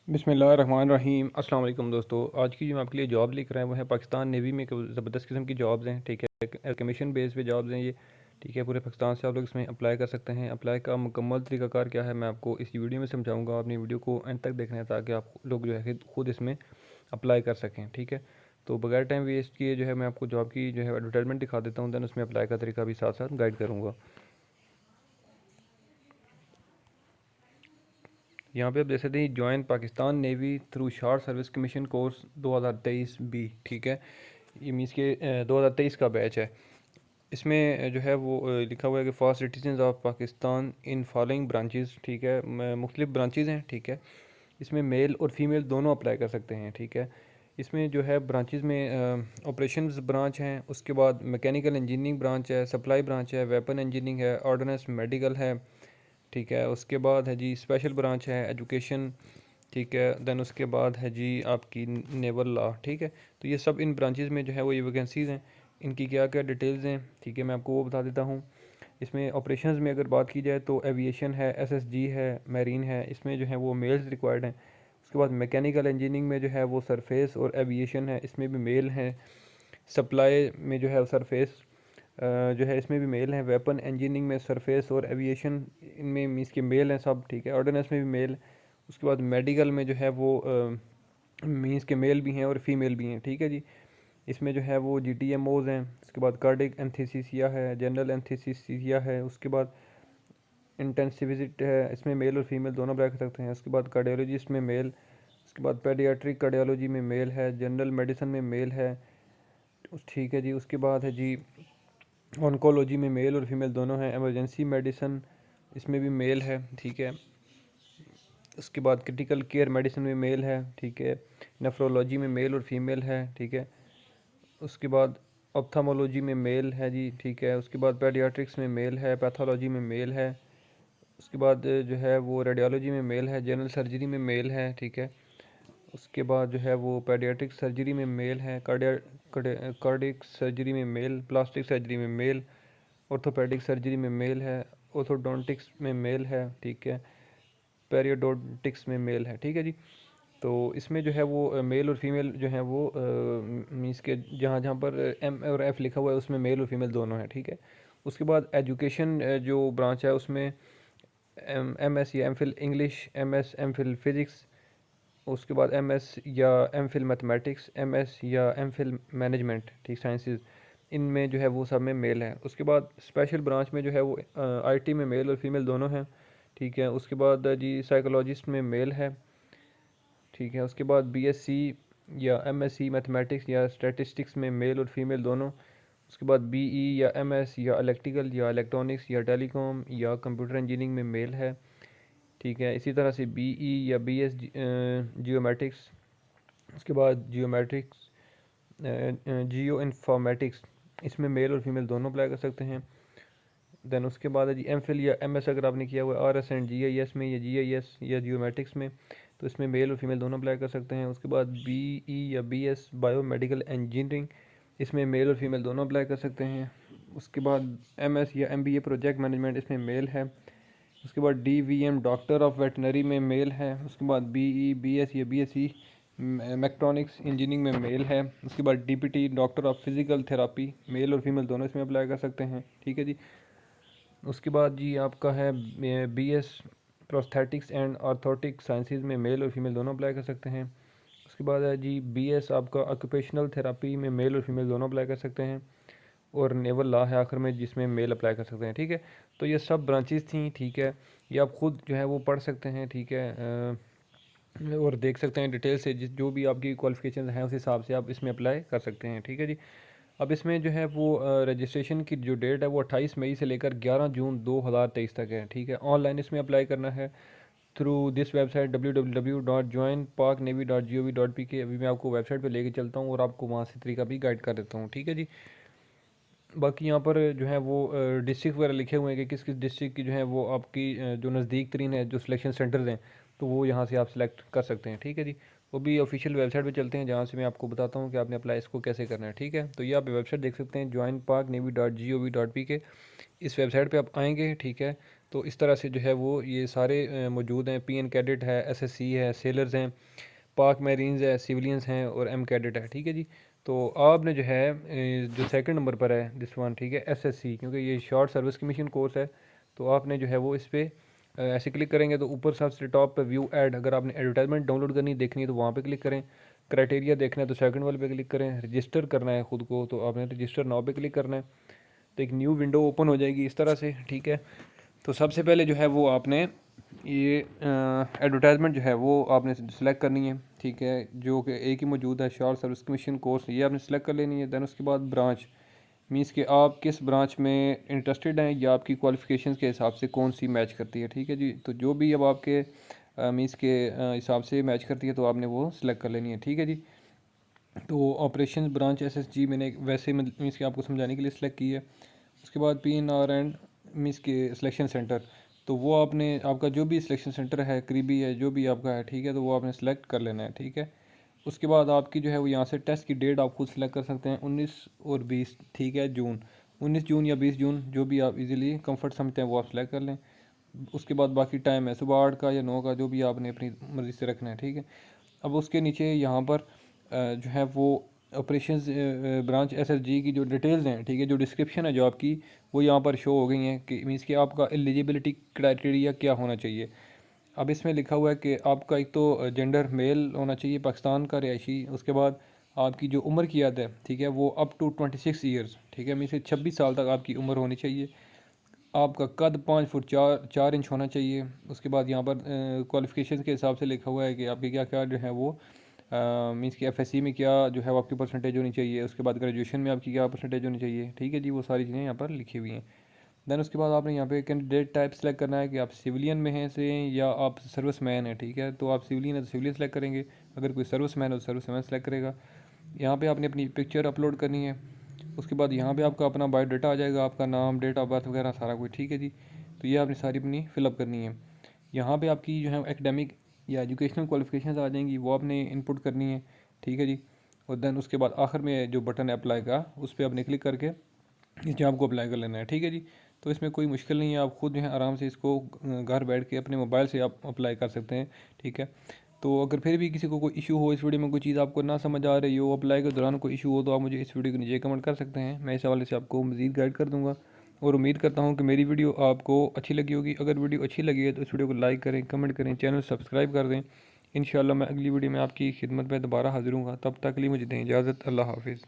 बिस्मिल्लाहिर्रहमानिर्रहीम। अस्सलाम वालेकुम दोस्तों। आज की जो मैं आपके लिए जॉब लेकर आया वो है पाकिस्तान नेवी में। एक ज़बरदस्त किस्म की जॉब्स हैं, ठीक है। कमीशन बेस पे जॉब्स हैं ये, ठीक है। पूरे पाकिस्तान से आप लोग इसमें अप्लाई कर सकते हैं। अप्लाई का मुकम्मल तरीकाकार क्या है मैं आपको इस वीडियो में समझाऊंगा। अपनी वीडियो को एंड तक देखना है ताकि आप लोग जो है खुद इसमें अप्लाई कर सकें, ठीक है। तो बगैर टाइम वेस्ट किए जो है मैं आपको जॉब की जो है एडवर्टाइजमेंट दिखा देता हूँ, दैन उसमें अप्लाई का तरीका भी साथ साथ गाइड करूँगा। यहाँ पे आप देख सकते हैं join Pakistan navy through short service commission course 2023 B, ठीक है। ये मीन्स के 2023 का बैच है। इसमें जो है वो लिखा हुआ है कि for citizen of Pakistan in following branches, ठीक है। मुख्तलिफ ब्रांचेस हैं, ठीक है। इसमें मेल और फीमेल दोनों अप्लाई कर सकते हैं, ठीक है। इसमें जो है ब्रांचेस में ऑपरेशंस ब्रांच हैं, उसके बाद मैकेनिकल इंजीनियरिंग ब्रांच है, सप्लाई ब्रांच है, वेपन इंजीनियरिंग है, ऑर्डिनेंस मेडिकल है, ठीक है। उसके बाद है जी स्पेशल ब्रांच है एजुकेशन, ठीक है। दैन उसके बाद है जी आपकी नेवल लॉ, ठीक है। तो ये सब इन ब्रांचेस में जो है वो ये वैकेंसीज़ हैं। इनकी क्या क्या डिटेल्स हैं, ठीक है, मैं आपको वो बता देता हूँ। इसमें ऑपरेशंस में अगर बात की जाए तो एविएशन है, एसएसजी है, मैरीन है, इसमें जो है वो मेल्स रिक्वायर्ड हैं। उसके बाद मैकेनिकल इंजीनियरिंग में जो है वो सरफेस और एविएशन है, इसमें भी मेल हैं। सप्लाई में जो है सरफेस जो है इसमें भी मेल हैं। वेपन इंजीनियरिंग में सरफेस और एविएशन इनमें मीन्स के मेल हैं सब, ठीक है। ऑर्डिनेंस में भी मेल। उसके बाद मेडिकल में जो है वो मीन्स के मेल भी हैं और फीमेल भी हैं, ठीक है जी। इसमें जो है वो GTMOs हैं। उसके बाद कार्डिक एंथीसिया है, जनरल एंथीसिया है। उसके बाद इंटेंसिविस्ट है, इसमें मेल और फीमेल दोनों अप्लाई कर सकते हैं। उसके बाद कार्डियोलॉजिस्ट में मेल। उसके बाद पेडियाट्रिक कार्डियोलॉजी में मेल है, जनरल मेडिसिन में मेल है, ठीक है जी। उसके बाद है जी ऑन्कोलॉजी में मेल और फीमेल दोनों हैं। इमरजेंसी मेडिसिन इसमें भी मेल है, ठीक है। उसके बाद क्रिटिकल केयर मेडिसिन में मेल है, ठीक है। नेफ्रोलॉजी में मेल और फीमेल है, ठीक है। उसके बाद ऑप्थामोलॉजी में मेल है जी, ठीक है। उसके बाद पेडियाट्रिक्स में मेल है, पैथोलॉजी में मेल है। उसके बाद जो है वो रेडियोलॉजी में मेल है, जनरल सर्जरी में मेल है, ठीक है। उसके बाद जो है वो पेडियाट्रिक सर्जरी में मेल है, कार्डियक सर्जरी में मेल, प्लास्टिक सर्जरी में मेल, ऑर्थोपेडिक सर्जरी में मेल है, ऑर्थोडोंटिक्स में मेल है, ठीक है। पेरियोडोंटिक्स में मेल है, ठीक है जी। तो इसमें जो है वो मेल और फीमेल जो है वो मीन्स के जहाँ जहाँ पर M और F लिखा हुआ है उसमें मेल और फीमेल दोनों हैं, ठीक है। उसके बाद एजुकेशन जो ब्रांच है उसमें MS या MPhil English, MS MPhil physics, उसके बाद MS या MPhil मैथमेटिक्स, MS या MPhil मैनेजमेंट, ठीक, साइंसेस, इनमें जो है वो सब में मेल है। उसके बाद स्पेशल ब्रांच में जो है वो IT में मेल और फीमेल दोनों हैं, ठीक है। उसके बाद जी साइकोलॉजिस्ट में मेल है, ठीक है। उसके बाद BSc या MSc मैथमेटिक्स या स्टैटिस्टिक्स में मेल और फीमेल दोनों। उसके बाद BE या MS या इलेक्ट्रिकल या इलेक्ट्रॉनिक्स या टेलीकॉम या कंप्यूटर इंजीनियरिंग में मेल है, ठीक है। इसी तरह से BE या BS जियोमेट्रिक्स, उसके बाद जियोमेट्रिक्स जियो इन्फॉर्मेटिक्स, इसमें मेल और फीमेल दोनों अप्लाई कर सकते हैं। दैन उसके बाद है जी MPhil या MS अगर आपने किया हुआ है RS एंड GIS में या GIS या जियोमेट्रिक्स में, तो इसमें मेल और फीमेल दोनों अप्लाई कर सकते हैं। उसके बाद BE या BS बायो मेडिकल इंजीनियरिंग, इसमें मेल और फीमेल दोनों अप्लाई कर सकते हैं। उसके बाद MS या MBA प्रोजेक्ट मैनेजमेंट, इसमें मेल है। उसके बाद DVM डॉक्टर ऑफ वेटनरी में मेल है। उसके बाद BE BS या BSc मैक्ट्रॉनिक्स इंजीनियरिंग में मेल है। उसके बाद DPT doctor of physical therapy, male और फीमेल दोनों इसमें अप्लाई कर सकते हैं, ठीक है जी। उसके बाद जी आपका है BS prosthetics and orthotic sciences में मेल और फीमेल दोनों अप्लाई कर सकते हैं। उसके बाद है जी BS आपका ऑक्यूपेशनल थेरापी में मेल और फीमेल दोनों अप्लाई कर सकते हैं। और नेवल लॉ है आखिर में जिसमें मेल अप्लाई कर सकते हैं, ठीक है। तो ये सब ब्रांचेस थी, ठीक है। ये आप खुद जो है वो पढ़ सकते हैं, ठीक है। और देख सकते हैं डिटेल से जिस जो भी आपकी क्वालिफिकेशन हैं उस हिसाब से आप इसमें अप्लाई कर सकते हैं, ठीक है जी। अब इसमें जो है वो रजिस्ट्रेशन की जो डेट है वो 28 मई से लेकर 11 जून 2023 तक है, ठीक है। ऑनलाइन इसमें अप्लाई करना है थ्रू दिस वेबसाइट www.joinparknavy.gov.pk। अभी मैं आपको वेबसाइट पे लेके चलता हूँ और आपको वहाँ से तरीका भी गाइड कर देता हूँ, ठीक है जी। बाकी यहाँ पर जो है वो डिस्ट्रिक्ट वगैरह लिखे हुए हैं कि किस किस डिस्ट्रिक्ट की जो है वो आपकी जो नज़दीक तरीन है जो सिलेक्शन सेंटर्स हैं, तो वो यहाँ से आप सेलेक्ट कर सकते हैं, ठीक है जी। वो भी ऑफिशियल वेबसाइट पे चलते हैं जहाँ से मैं आपको बताता हूँ कि आपने अप्लाई इसको कैसे करना है, ठीक है। तो ये आप वेबसाइट देख सकते हैं joinparknavy.gov.pk। इस वेबसाइट पे आप आएंगे, ठीक है। तो इस तरह से जो है वो ये सारे मौजूद हैं। पीएन कैडेट है, एसएससी है, सेलर्स हैं, पाक मैरीन्स है, सिविलियंस हैं और एम कैडेट है। ठीक है जी। तो आपने जो है जो सेकंड नंबर पर है दिस वन, ठीक है, एसएससी, क्योंकि ये शॉर्ट सर्विस कमीशन कोर्स है। तो आपने जो है वो इस पर ऐसे क्लिक करेंगे तो ऊपर सबसे टॉप पे व्यू ऐड, अगर आपने एडवर्टाइजमेंट डाउनलोड करनी देखनी है तो वहाँ पे क्लिक करें। क्राइटेरिया देखना है तो सेकंड वाले पे क्लिक करें। रजिस्टर करना है ख़ुद को तो आपने रजिस्टर नाउ पे क्लिक करना है। तो एक न्यू विंडो ओपन हो जाएगी इस तरह से। ठीक है। तो सबसे पहले जो है वो आपने ये एडवर्टाइजमेंट जो है वो आपने सेलेक्ट करनी है। ठीक है, जो कि एक ही मौजूद है, शॉर्ट सर्विस कमीशन कोर्स, ये आपने सेलेक्ट कर लेनी है। दैन उसके बाद ब्रांच मीन्स कि आप किस ब्रांच में इंटरेस्टेड हैं या आपकी क्वालिफ़िकेशंस के हिसाब से कौन सी मैच करती है। ठीक है जी। तो जो भी अब आपके मीन्स के हिसाब से मैच करती है तो आपने वो सिलेक्ट कर लेनी है। ठीक है जी। तो ऑपरेशन ब्रांच एसएसजी मैंने वैसे मीन्स कि आपको समझाने के लिए सिलेक्ट की है। उसके बाद पीएनआर एंड मीन्स के सिलेक्शन सेंटर, तो वो आपने आपका जो भी सिलेक्शन सेंटर है करीबी है जो भी आपका है, ठीक है, तो वो आपने सेलेक्ट कर लेना है। ठीक है। उसके बाद आपकी जो है वो यहाँ से टेस्ट की डेट आप खुद सेलेक्ट कर सकते हैं, 19 और 20, ठीक है, जून, 19 जून या 20 जून, जो भी आप इजीली कंफर्ट समझते हैं वो आप सेलेक्ट कर लें। उसके बाद बाकी टाइम है सुबह 8 का या 9 का, जो भी आपने अपनी मर्ज़ी से रखना है। ठीक है। अब उसके नीचे यहाँ पर जो है वो ऑपरेशंस ब्रांच एसएसजी की जो डिटेल्स हैं, ठीक है, जो डिस्क्रिप्शन है जो आपकी, वो यहाँ पर शो हो गई हैं कि मीन्स कि आपका एलिजिबिलिटी क्राइटेरिया क्या होना चाहिए। अब इसमें लिखा हुआ है कि आपका एक तो जेंडर मेल होना चाहिए, पाकिस्तान का रिहायशी। उसके बाद आपकी जो उम्र की याद है, ठीक है, वो अप टू 26 ईयर्स, ठीक है, मीन से 26 साल तक आपकी उम्र होनी चाहिए। आपका कद 5 फुट 4 इंच होना चाहिए। उसके बाद यहाँ पर क्वालिफ़िकेशन के हिसाब से लिखा हुआ है कि आपके क्या क्या जो है वो मीन्स कि एफएससी में क्या जो है वो आपकी परसेंटेज होनी चाहिए। उसके बाद ग्रेजुएशन में आपकी क्या परसेंटेज होनी चाहिए। ठीक है जी। वो सारी चीज़ें यहाँ पर लिखी हुई हैं। दैन उसके बाद आपने यहाँ पे कैंडिडेट टाइप सेलेक्ट करना है कि आप सिविलियन में हैं से या आप सर्विस मैन हैं। ठीक है। तो आप सिविलियन है तो सिविलियन सेलेक्ट करेंगे, अगर कोई सर्विस मैन है तो सर्विस मैन सेलेक्ट करेगा। यहाँ पे आपने अपनी पिक्चर अपलोड करनी है। उसके बाद यहाँ पे आपका अपना बायोडाटा आ जाएगा, आपका नाम, डेट ऑफ बर्थ वगैरह सारा कुछ। ठीक है जी। तो ये आपने सारी अपनी फिलअप करनी है। यहाँ पे आपकी जो है एकेडमिक या एजुकेशनल क्वालिफिकेशन आ जाएंगी, वो आपने इनपुट करनी है। ठीक है जी। और देन उसके बाद आखिर में जो बटन है अप्लाई का, उस पर आपने क्लिक करके इस जॉब को अप्लाई कर लेना है। ठीक है जी। तो इसमें कोई मुश्किल नहीं है, आप खुद जो है आराम से इसको घर बैठ के अपने मोबाइल से आप अप्लाई कर सकते हैं। ठीक है। तो अगर फिर भी किसी को कोई इशू हो, इस वीडियो में कोई चीज़ आपको ना समझ आ रही हो, अप्लाई के दौरान कोई इशू हो, तो आप मुझे इस वीडियो के नीचे कमेंट कर सकते हैं। मैं इस हवाले से आपको मज़ीद गाइड कर दूँगा। और उम्मीद करता हूँ कि मेरी वीडियो आपको अच्छी लगी होगी। अगर वीडियो अच्छी लगी है तो इस वीडियो को लाइक करें, कमेंट करें, चैनल सब्सक्राइब कर दें। इंशाल्लाह मैं अगली वीडियो में आपकी खिदमत में दोबारा हाजिर हूँगा। तब तक के लिए मुझे दें इजाज़त। अल्लाह हाफिज़।